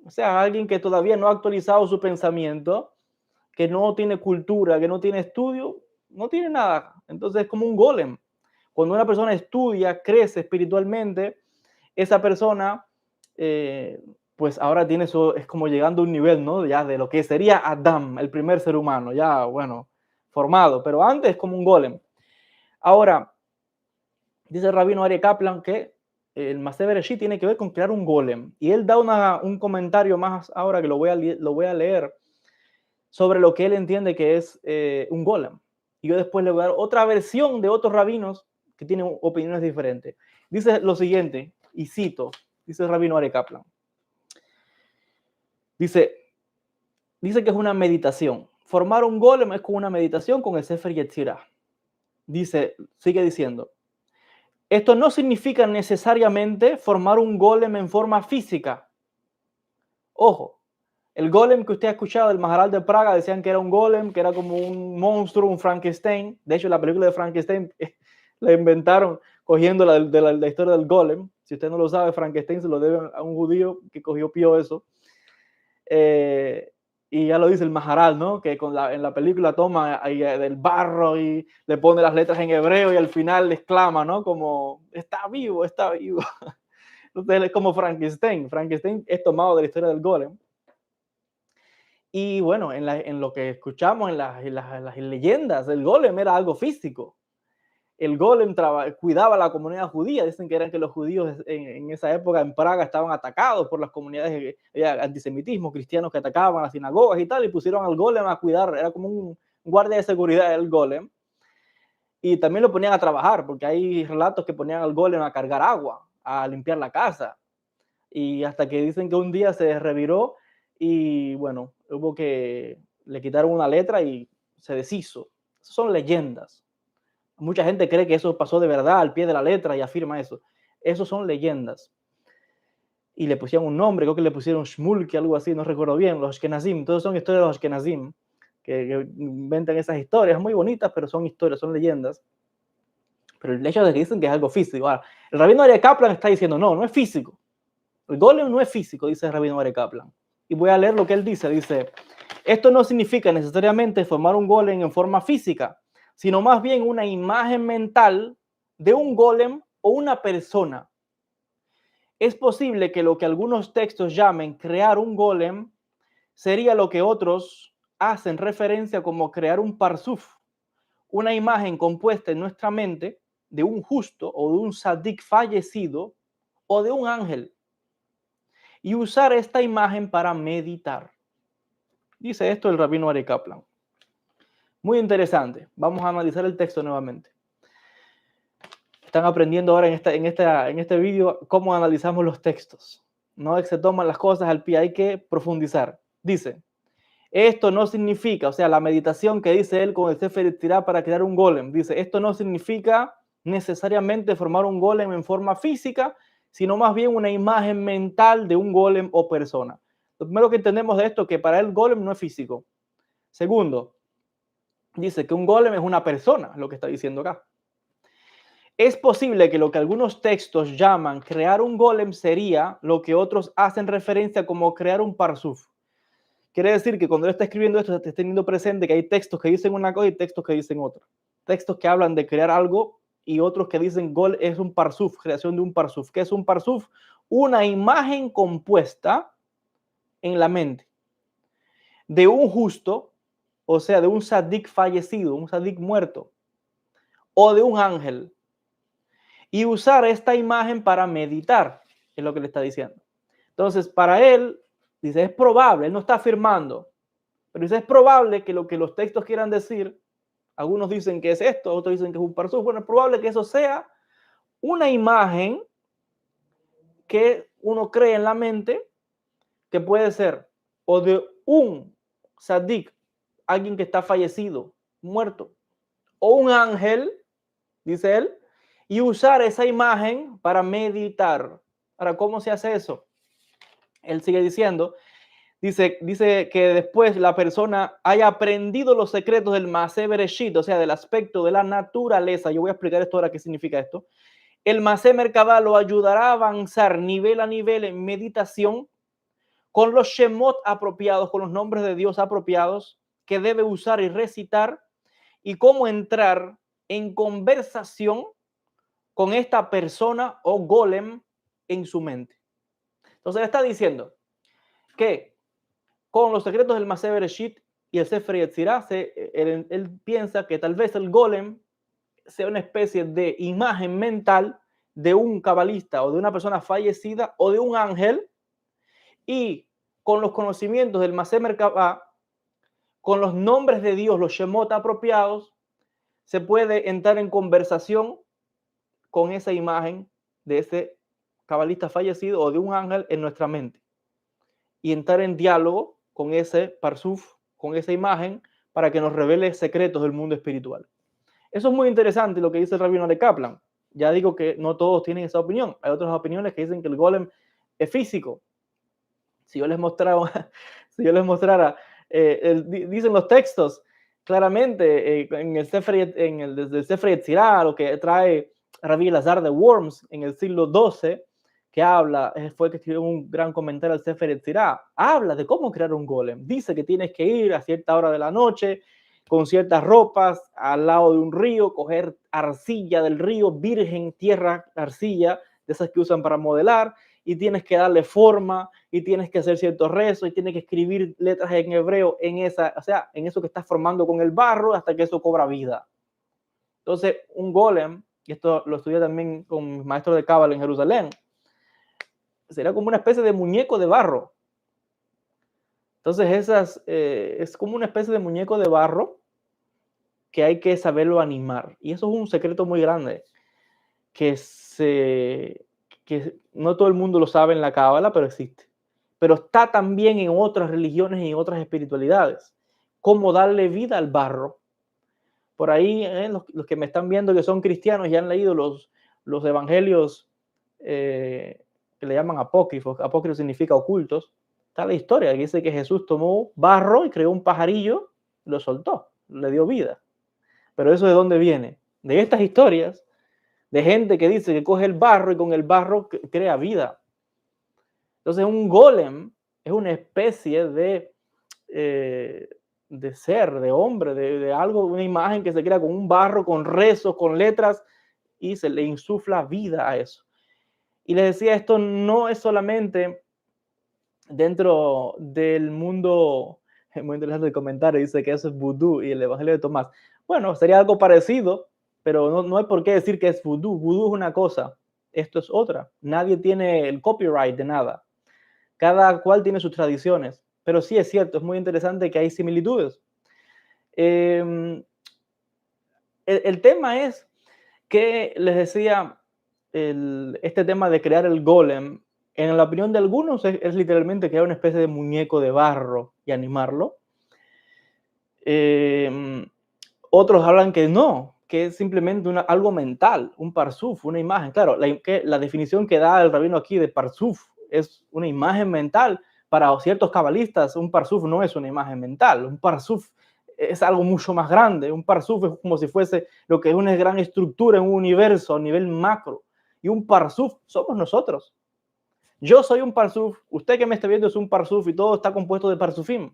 O sea, alguien que todavía no ha actualizado su pensamiento, que no tiene cultura, que no tiene estudio, no tiene nada. Entonces es como un golem. Cuando una persona estudia, crece espiritualmente, esa persona, pues ahora tiene eso, es como llegando a un nivel, ¿no? Ya de lo que sería Adán, el primer ser humano, ya, bueno, formado, pero antes es como un golem. Ahora, dice el rabino Aryeh Kaplan que el Maseh Bereshit tiene que ver con crear un golem. Y él da un comentario más ahora que lo voy a leer sobre lo que él entiende que es un golem. Y yo después le voy a dar otra versión de otros rabinos que tienen opiniones diferentes. Dice lo siguiente, y cito, dice el rabino Aryeh Kaplan. Dice que es una meditación. Formar un golem es como una meditación con el Sefer Yetzirah. Dice, sigue diciendo, esto no significa necesariamente formar un golem en forma física. Ojo, el golem que usted ha escuchado del Maharal de Praga decían que era un golem, que era como un monstruo, un Frankenstein. De hecho, la película de Frankenstein la inventaron cogiendo la historia del golem. Si usted no lo sabe, Frankenstein se lo debe a un judío que cogió eso. Y ya lo dice el Maharal, ¿no? Que en la película toma ahí del barro y le pone las letras en hebreo y al final le exclama, ¿no? Como, está vivo, está vivo. Entonces es como Frankenstein. Frankenstein es tomado de la historia del golem. Y bueno, en lo que escuchamos en las leyendas, el golem era algo físico. El golem cuidaba a la comunidad judía. Dicen que eran que los judíos en esa época en Praga estaban atacados por las comunidades, antisemitismo, cristianos que atacaban las sinagogas y tal, y pusieron al golem a cuidar. Era como un guardia de seguridad del golem. Y también lo ponían a trabajar, porque hay relatos que ponían al golem a cargar agua, a limpiar la casa. Y hasta que dicen que un día se reviró y bueno, hubo que le quitaron una letra y se deshizo. Son leyendas. Mucha gente cree que eso pasó de verdad al pie de la letra y afirma eso. Esos son leyendas. Y le pusieron un nombre, creo que le pusieron Shmulki, algo así, no recuerdo bien, los Ashkenazim. Todos son historias de los Ashkenazim, que inventan esas historias muy bonitas, pero son historias, son leyendas. Pero el hecho de que dicen que es algo físico. Ahora, el rabino Aryeh Kaplan está diciendo, no, no es físico. El golem no es físico, dice el rabino Aryeh Kaplan. Y voy a leer lo que él dice. Dice, esto no significa necesariamente formar un golem en forma física, sino más bien una imagen mental de un golem o una persona. Es posible que lo que algunos textos llamen crear un golem sería lo que otros hacen referencia como crear un parsuf, una imagen compuesta en nuestra mente de un justo o de un sadik fallecido o de un ángel, y usar esta imagen para meditar. Dice esto el rabino Aryeh Kaplan. Muy interesante. Vamos a analizar el texto nuevamente. Están aprendiendo ahora en este vídeo cómo analizamos los textos. No es que se toman las cosas al pie, hay que profundizar. Dice, esto no significa, o sea, la meditación que dice él con el Sefer Yetzirah para crear un golem, dice, esto no significa necesariamente formar un golem en forma física, sino más bien una imagen mental de un golem o persona. Lo primero que entendemos de esto es que para él golem no es físico. Segundo, dice que un golem es una persona, lo que está diciendo acá. Es posible que lo que algunos textos llaman crear un golem sería lo que otros hacen referencia como crear un parsuf. Quiere decir que cuando él está escribiendo esto, está teniendo presente que hay textos que dicen una cosa y textos que dicen otra. Textos que hablan de crear algo y otros que dicen gol es un parsuf, creación de un parsuf. ¿Qué es un parsuf? Una imagen compuesta en la mente de un justo, o sea, de un sadik fallecido, un sadik muerto, o de un ángel. Y usar esta imagen para meditar, es lo que le está diciendo. Entonces, para él, dice, es probable, él no está afirmando, pero dice, es probable que lo que los textos quieran decir, algunos dicen que es esto, otros dicen que es un parsuf, bueno, es probable que eso sea una imagen que uno cree en la mente, que puede ser o de un sadik, alguien que está fallecido, muerto, o un ángel, dice él, y usar esa imagen para meditar. Ahora, ¿cómo se hace eso? Él sigue diciendo, dice que después la persona haya aprendido los secretos del Maaseh Bereshit, o sea, del aspecto de la naturaleza. Yo voy a explicar esto ahora, qué significa esto. El Maaseh Merkabah lo ayudará a avanzar nivel a nivel en meditación con los Shemot apropiados, con los nombres de Dios apropiados que debe usar y recitar, y cómo entrar en conversación con esta persona o golem en su mente. Entonces está diciendo que con los secretos del Maaseh Bereshit y el Sefer Yetzirah, él piensa que tal vez el golem sea una especie de imagen mental de un cabalista o de una persona fallecida o de un ángel, y con los conocimientos del Maaseh Merkabah, con los nombres de Dios, los Shemot apropiados, se puede entrar en conversación con esa imagen de ese cabalista fallecido o de un ángel en nuestra mente y entrar en diálogo con ese parsuf, con esa imagen, para que nos revele secretos del mundo espiritual. Eso es muy interesante lo que dice el rabino Aryeh Kaplan. Ya digo que no todos tienen esa opinión. Hay otras opiniones que dicen que el golem es físico. Si yo les mostrara, dicen los textos claramente en el desde el Sefer Yetzirah, lo que trae Rabbi Elazar de Worms en el siglo XII, que habla, fue el que escribió un gran comentario al Sefer Yetzirah, habla de cómo crear un golem. Dice que tienes que ir a cierta hora de la noche, con ciertas ropas, al lado de un río, coger arcilla del río, virgen, tierra, arcilla, de esas que usan para modelar, y tienes que darle forma, y tienes que hacer ciertos rezos, y tienes que escribir letras en hebreo en esa, o sea, en eso que estás formando con el barro, hasta que eso cobra vida. Entonces, un golem, y esto lo estudié también con mis maestros de Cábala en Jerusalén, sería como una especie de muñeco de barro. Entonces, es como una especie de muñeco de barro que hay que saberlo animar. Y eso es un secreto muy grande, que no todo el mundo lo sabe en la Cábala, pero existe. Pero está también en otras religiones y en otras espiritualidades. Cómo darle vida al barro. Por ahí, los que me están viendo que son cristianos y han leído los evangelios que le llaman apócrifos. Apócrifos significa ocultos. Está la historia que dice que Jesús tomó barro y creó un pajarillo y lo soltó, le dio vida. Pero eso, ¿de dónde viene? De estas historias de gente que dice que coge el barro y con el barro crea vida. Entonces, un golem es una especie de ser, de hombre, de algo, una imagen que se crea con un barro, con rezos, con letras, y se le insufla vida a eso. Y les decía, esto no es solamente dentro del mundo, es muy interesante el comentario, dice que eso es vudú y el Evangelio de Tomás. Bueno, sería algo parecido, pero no hay por qué decir que es vudú. Vudú es una cosa, esto es otra. Nadie tiene el copyright de nada. Cada cual tiene sus tradiciones, pero sí es cierto, es muy interesante que hay similitudes. El tema es que les decía, este tema de crear el golem, en la opinión de algunos es literalmente crear una especie de muñeco de barro y animarlo. Otros hablan que no, que es simplemente algo mental, un parsuf, una imagen. Claro, la definición que da el rabino aquí de parsuf es una imagen mental. Para ciertos cabalistas, un parsuf no es una imagen mental. Un parsuf es algo mucho más grande. Un parsuf es como si fuese lo que es una gran estructura en un universo a nivel macro. Y un parsuf somos nosotros. Yo soy un parsuf, usted que me está viendo es un parsuf y todo está compuesto de parsufim.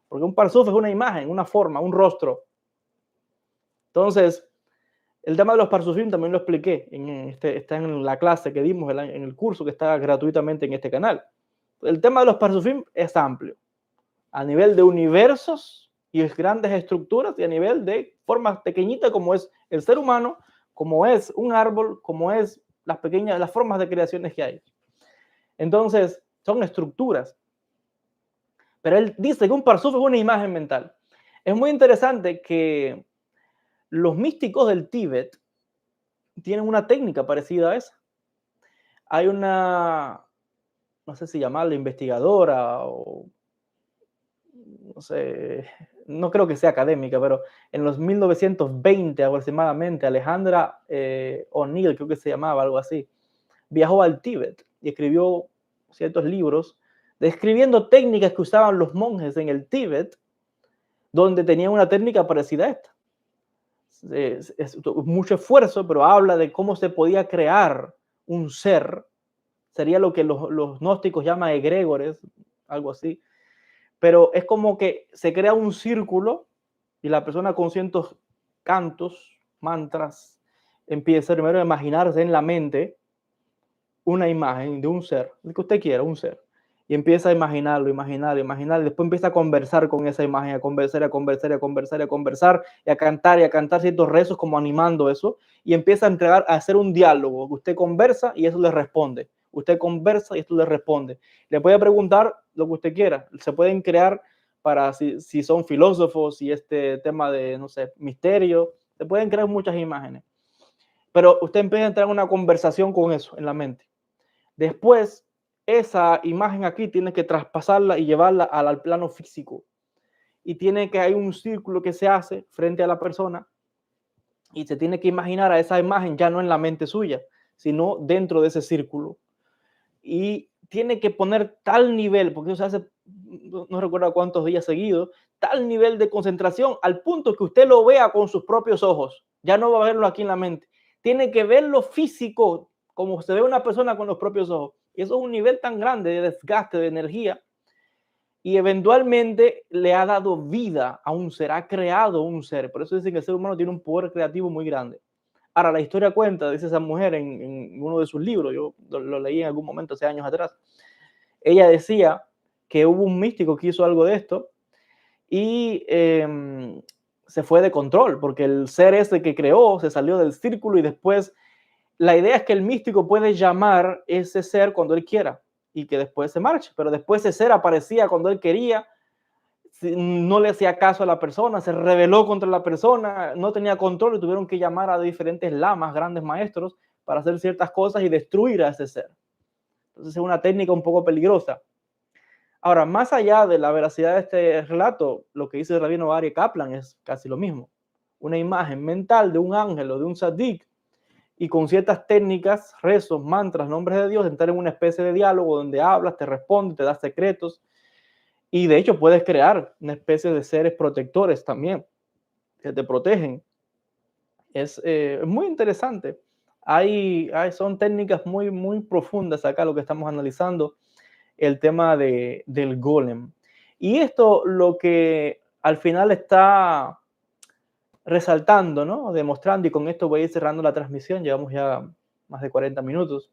Porque un parsuf es una imagen, una forma, un rostro. Entonces, el tema de los parsufim también lo expliqué, está en la clase que dimos, en el curso que está gratuitamente en este canal. El tema de los parsufim es amplio, a nivel de universos y grandes estructuras y a nivel de formas pequeñitas como es el ser humano, como es un árbol, como es las formas de creaciones que hay. Entonces, son estructuras. Pero él dice que un parsuf es una imagen mental. Es muy interesante que los místicos del Tíbet tienen una técnica parecida a esa. Hay una, no sé si llamarla investigadora o no sé, no creo que sea académica, pero en los 1920 aproximadamente, Alejandra O'Neill, creo que se llamaba algo así, viajó al Tíbet y escribió ciertos libros describiendo técnicas que usaban los monjes en el Tíbet, donde tenían una técnica parecida a esta. Es mucho esfuerzo, pero habla de cómo se podía crear un ser, sería lo que los gnósticos llaman egregores, algo así, pero es como que se crea un círculo y la persona con ciertos cantos, mantras, empieza primero a imaginarse en la mente una imagen de un ser, el que usted quiera, un ser, y empieza a imaginarlo, y después empieza a conversar con esa imagen, a conversar y a cantar ciertos rezos como animando eso, y empieza a hacer un diálogo, usted conversa y eso le responde, usted conversa y esto le responde, le puede preguntar lo que usted quiera, se pueden crear para si son filósofos y este tema de, no sé, misterio, se pueden crear muchas imágenes, pero usted empieza a entrar en una conversación con eso en la mente. Después, esa imagen aquí tiene que traspasarla y llevarla al plano físico. Y tiene que hay un círculo que se hace frente a la persona y se tiene que imaginar a esa imagen ya no en la mente suya, sino dentro de ese círculo. Y tiene que poner tal nivel, porque eso se hace, no recuerdo cuántos días seguidos, tal nivel de concentración al punto que usted lo vea con sus propios ojos. Ya no va a verlo aquí en la mente. Tiene que verlo físico, como se ve una persona con los propios ojos. Y eso es un nivel tan grande de desgaste de energía y eventualmente le ha dado vida a un ser, ha creado un ser. Por eso dicen que el ser humano tiene un poder creativo muy grande. Ahora, la historia cuenta, dice esa mujer en uno de sus libros, yo lo leí en algún momento hace años atrás, ella decía que hubo un místico que hizo algo de esto y se fue de control, porque el ser ese que creó se salió del círculo y después la idea es que el místico puede llamar ese ser cuando él quiera y que después se marche, pero después ese ser aparecía cuando él quería, no le hacía caso a la persona, se rebeló contra la persona, no tenía control y tuvieron que llamar a diferentes lamas, grandes maestros, para hacer ciertas cosas y destruir a ese ser. Entonces es una técnica un poco peligrosa. Ahora, más allá de la veracidad de este relato, lo que dice el rabino Aryeh Kaplan es casi lo mismo. Una imagen mental de un ángel o de un tzadik y con ciertas técnicas, rezos, mantras, nombres de Dios, entrar en una especie de diálogo donde hablas, te responde, te da secretos y de hecho puedes crear una especie de seres protectores también que te protegen. Es muy interesante. Son técnicas muy profundas acá lo que estamos analizando, el tema del golem. Y esto lo que al final está resaltando, ¿no? Demostrando, y con esto voy a ir cerrando la transmisión, llevamos ya más de 40 minutos,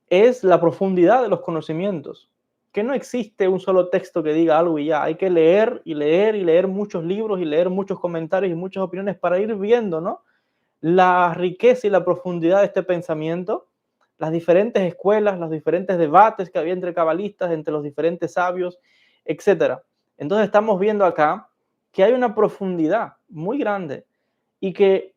es la profundidad de los conocimientos, que no existe un solo texto que diga algo y ya, hay que leer y leer y leer muchos libros y leer muchos comentarios y muchas opiniones para ir viendo, ¿no? La riqueza y la profundidad de este pensamiento, las diferentes escuelas, los diferentes debates que había entre cabalistas, entre los diferentes sabios, etcétera. Entonces estamos viendo acá que hay una profundidad muy grande y que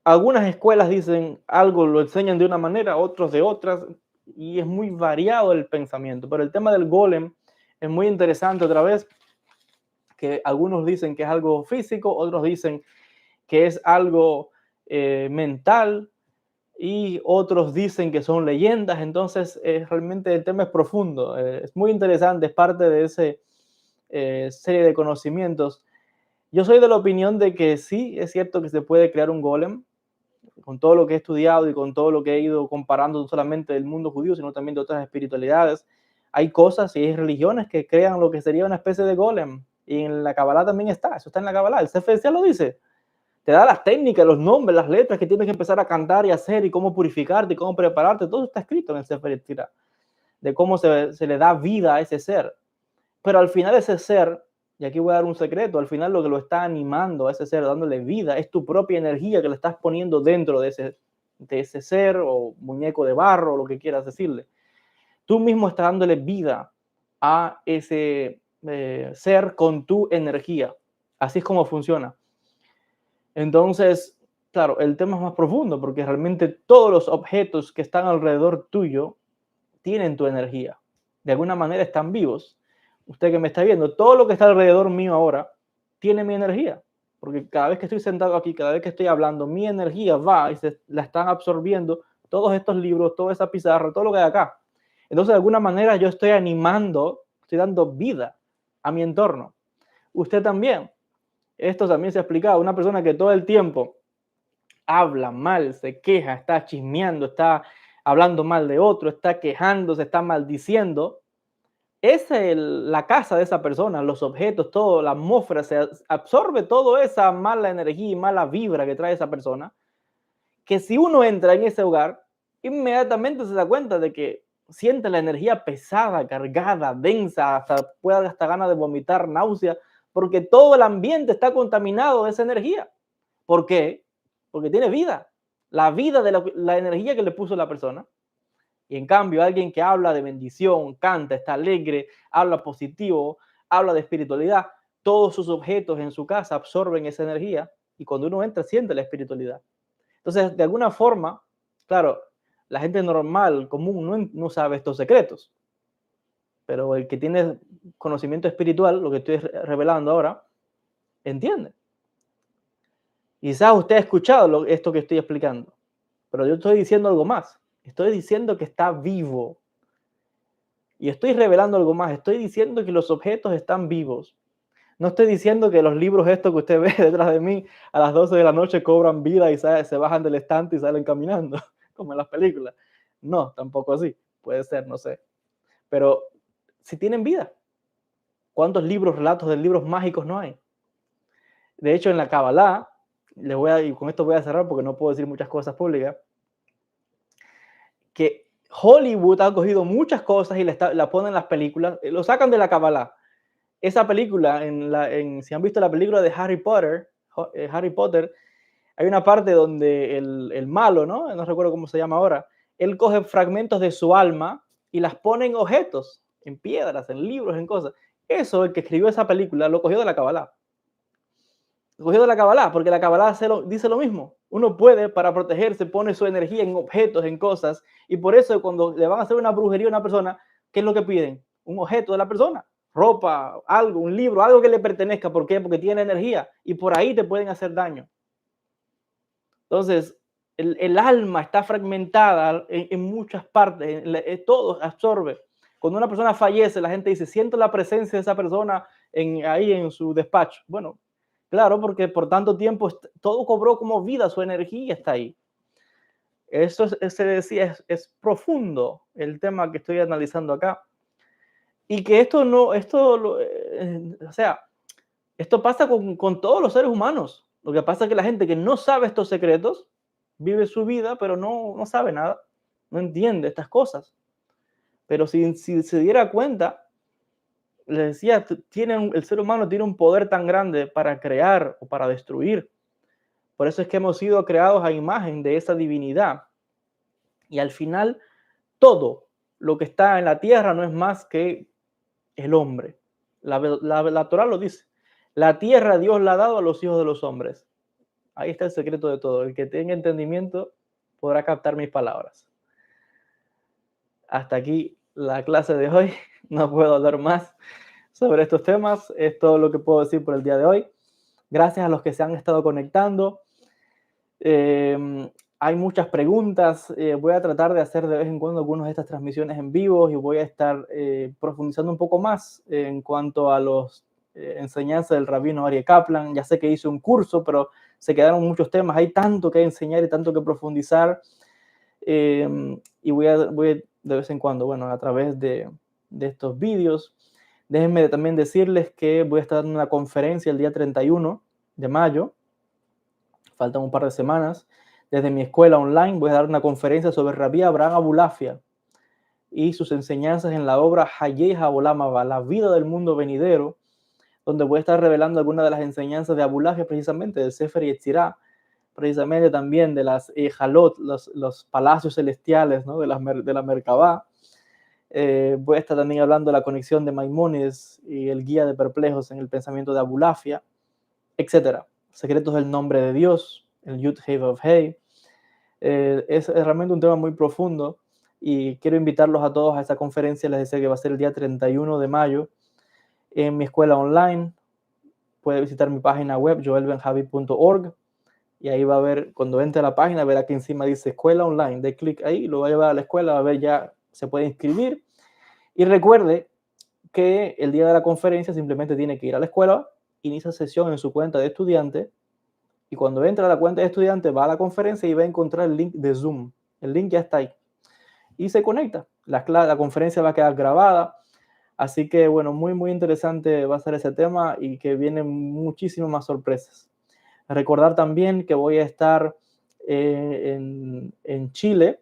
algunas escuelas dicen algo, lo enseñan de una manera, otros de otras, y es muy variado el pensamiento. Pero el tema del golem es muy interesante otra vez, que algunos dicen que es algo físico, otros dicen que es algo mental, y otros dicen que son leyendas. Entonces realmente el tema es profundo, es muy interesante, es parte de esa serie de conocimientos. Yo soy de la opinión de que sí, es cierto que se puede crear un golem, con todo lo que he estudiado y con todo lo que he ido comparando, no solamente del mundo judío, sino también de otras espiritualidades. Hay cosas y hay religiones que crean lo que sería una especie de golem, y en la Kabbalah también está, eso está en la Kabbalah, el Sefer Yetzirah lo dice, te da las técnicas, los nombres, las letras que tienes que empezar a cantar y hacer y cómo purificarte y cómo prepararte, todo está escrito en el Sefer Yetzirah, de cómo se le da vida a ese ser. Pero al final ese ser, y aquí voy a dar un secreto, al final lo que lo está animando a ese ser, dándole vida, es tu propia energía que le estás poniendo dentro de ese ser o muñeco de barro o lo que quieras decirle. Tú mismo estás dándole vida a ese ser con tu energía. Así es como funciona. Entonces, claro, el tema es más profundo porque realmente todos los objetos que están alrededor tuyo tienen tu energía. De alguna manera están vivos. Usted que me está viendo, todo lo que está alrededor mío ahora tiene mi energía. Porque cada vez que estoy sentado aquí, cada vez que estoy hablando, mi energía va y la están absorbiendo todos estos libros, toda esa pizarra, todo lo que hay acá. Entonces, de alguna manera yo estoy animando, estoy dando vida a mi entorno. Usted también. Esto también se ha explicado. Una persona que todo el tiempo habla mal, se queja, está chismeando, está hablando mal de otro, está quejándose, está maldiciendo, es la casa de esa persona, los objetos, todo, la atmósfera, se absorbe toda esa mala energía y mala vibra que trae esa persona, que si uno entra en ese hogar, inmediatamente se da cuenta de que siente la energía pesada, cargada, densa, hasta puede dar hasta ganas de vomitar, náusea, porque todo el ambiente está contaminado de esa energía. ¿Por qué? Porque tiene vida, la vida de la energía que le puso la persona. Y en cambio, alguien que habla de bendición, canta, está alegre, habla positivo, habla de espiritualidad, todos sus objetos en su casa absorben esa energía y cuando uno entra siente la espiritualidad. Entonces, de alguna forma, claro, la gente normal, común, no sabe estos secretos, pero el que tiene conocimiento espiritual, lo que estoy revelando ahora, entiende. Quizás usted ha escuchado esto que estoy explicando, pero yo estoy diciendo algo más. Estoy diciendo que está vivo. Y estoy revelando algo más. Estoy diciendo que los objetos están vivos. No estoy diciendo que los libros estos que usted ve detrás de mí a las 12 de la noche cobran vida y se bajan del estante y salen caminando. como en las películas. No, tampoco así. Puede ser, no sé. Pero si tienen vida, ¿cuántos libros, relatos de libros mágicos no hay? De hecho, en la Kabbalah, y con esto voy a cerrar porque no puedo decir muchas cosas públicas, que Hollywood ha cogido muchas cosas y la ponen en las películas, lo sacan de la Kabbalah. Esa película, si han visto la película de Harry Potter, hay una parte donde el malo, ¿no? No recuerdo cómo se llama ahora, él coge fragmentos de su alma y las pone en objetos, en piedras, en libros, en cosas. Eso, el que escribió esa película, lo cogió de la Kabbalah. Lo cogió de la Kabbalah, porque la Kabbalah dice lo mismo. Uno puede, para protegerse, pone su energía en objetos, en cosas, y por eso cuando le van a hacer una brujería a una persona, ¿qué es lo que piden? Un objeto de la persona, ropa, algo, un libro, algo que le pertenezca. ¿Por qué? Porque tiene energía y por ahí te pueden hacer daño. Entonces, el alma está fragmentada en muchas partes, todo absorbe. Cuando una persona fallece, la gente dice, siento la presencia de esa persona ahí en su despacho. Bueno, claro, porque por tanto tiempo todo cobró como vida, su energía está ahí. Eso se decía, es profundo el tema que estoy analizando acá. Y que o sea, esto pasa con todos los seres humanos. Lo que pasa es que la gente que no sabe estos secretos vive su vida, pero no sabe nada, no entiende estas cosas. Pero si se diera cuenta, les decía, el ser humano tiene un poder tan grande para crear o para destruir. Por eso es que hemos sido creados a imagen de esa divinidad. Y al final, todo lo que está en la tierra no es más que el hombre. La Torah lo dice. La tierra Dios la ha dado a los hijos de los hombres. Ahí está el secreto de todo. El que tenga entendimiento podrá captar mis palabras. Hasta aquí la clase de hoy. No puedo hablar más sobre estos temas. Es todo lo que puedo decir por el día de hoy. Gracias a los que se han estado conectando. Hay muchas preguntas. Voy a tratar de hacer de vez en cuando algunas de estas transmisiones en vivo y voy a estar profundizando un poco más en cuanto a las enseñanzas del rabino Aryeh Kaplan. Ya sé que hice un curso, pero se quedaron muchos temas. Hay tanto que enseñar y tanto que profundizar. Y voy de vez en cuando, bueno, a través de estos vídeos. Déjenme también decirles que voy a estar en una conferencia el día 31 de mayo. Faltan un par de semanas. Desde mi escuela online voy a dar una conferencia sobre Rabbi Abraham Abulafia y sus enseñanzas en la obra Hayei Haolam Haba, la vida del mundo venidero, donde voy a estar revelando algunas de las enseñanzas de Abulafia, precisamente del Sefer Yetzirah, precisamente también de las Jalot, los palacios celestiales, ¿no? de la Merkabah. Voy a estar también hablando de la conexión de Maimónides y el guía de perplejos en el pensamiento de Abulafia, etcétera. Secretos del nombre de Dios, el Yud Hei Vav Hei. Es realmente un tema muy profundo y quiero invitarlos a todos a esa conferencia. Les decía que va a ser el día 31 de mayo en mi escuela online. Puede visitar mi página web joelbenjavi.org y ahí va a ver, cuando entre a la página, verá que encima dice escuela online. De clic ahí, lo va a llevar a la escuela, va a ver, ya se puede inscribir. Y recuerde que el día de la conferencia simplemente tiene que ir a la escuela, inicia sesión en su cuenta de estudiante y cuando entra a la cuenta de estudiante va a la conferencia y va a encontrar el link de Zoom. El link ya está ahí y se conecta. La conferencia va a quedar grabada. Así que, bueno, muy interesante va a ser ese tema y que vienen muchísimas más sorpresas. Recordar también que voy a estar en Chile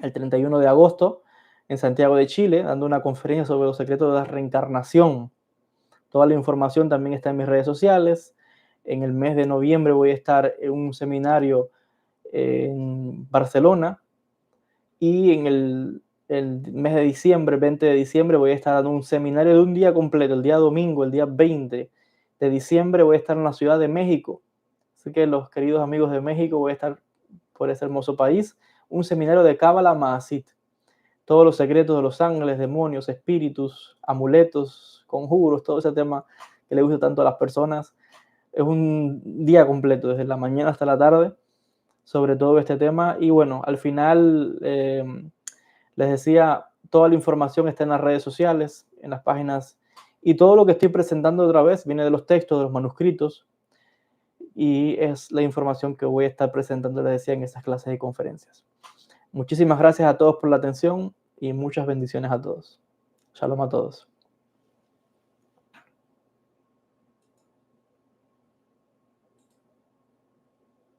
el 31 de agosto, en Santiago de Chile, dando una conferencia sobre los secretos de la reencarnación. Toda la información también está en mis redes sociales. En el mes de noviembre voy a estar en un seminario en Barcelona y en el mes de diciembre, 20 de diciembre, voy a estar dando un seminario de un día completo, el día domingo, el día 20 de diciembre voy a estar en la Ciudad de México. Así que los queridos amigos de México, voy a estar por ese hermoso país, un seminario de Cábala Maasit. Todos los secretos de los ángeles, demonios, espíritus, amuletos, conjuros, todo ese tema que le gusta tanto a las personas. Es un día completo, desde la mañana hasta la tarde, sobre todo este tema. Y bueno, al final, les decía, toda la información está en las redes sociales, en las páginas, y todo lo que estoy presentando otra vez viene de los textos, de los manuscritos, y es la información que voy a estar presentando, les decía, en esas clases y conferencias. Muchísimas gracias a todos por la atención y muchas bendiciones a todos. Shalom a todos.